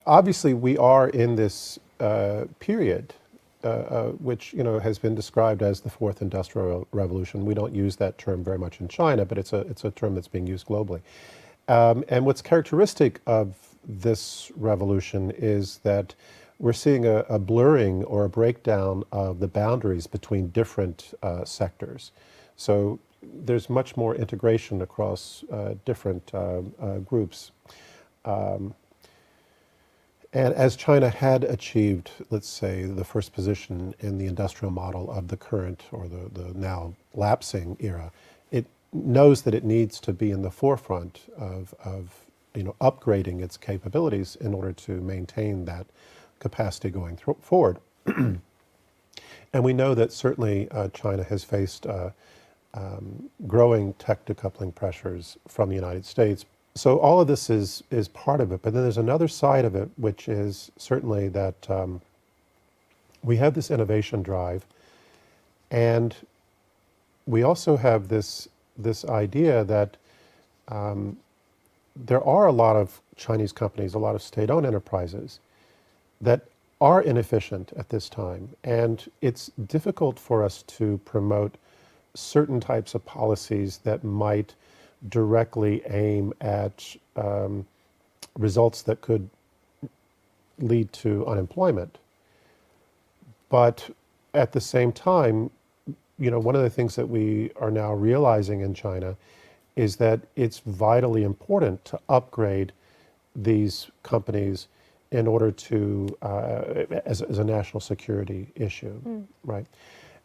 Obviously, we are in this period, which has been described as the fourth industrial revolution. We don't use that term very much in China, but it's a term that's being used globally. And what's characteristic of this revolution is that we're seeing a blurring or a breakdown of the boundaries between different sectors. So there's much more integration across different groups. And as China had achieved, let's say, the first position in the industrial model of the current or the now lapsing era, it knows that it needs to be in the forefront of upgrading its capabilities in order to maintain that capacity going forward. And we know that certainly China has faced growing tech decoupling pressures from the United States. So all of this is part of it, but then there's another side of it, which is certainly that we have this innovation drive, and we also have this idea that there are a lot of Chinese companies, a lot of state-owned enterprises that are inefficient at this time, and it's difficult for us to promote certain types of policies that might directly aim at results that could lead to unemployment. But at the same time, one of the things that we are now realizing in China is that it's vitally important to upgrade these companies in order to, as a national security issue, right?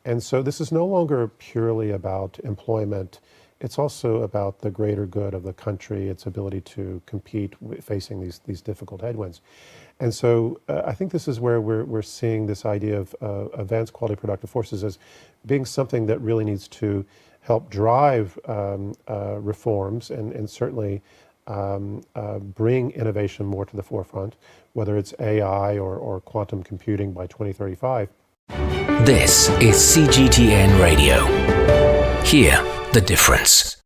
And so this is no longer purely about employment. It's also about the greater good of the country, its ability to compete facing these difficult headwinds. And so I think this is where we're seeing this idea of advanced quality productive forces as being something that really needs to help drive reforms and certainly bring innovation more to the forefront, whether it's AI or quantum computing by 2035. This is CGTN Radio. Hear the difference.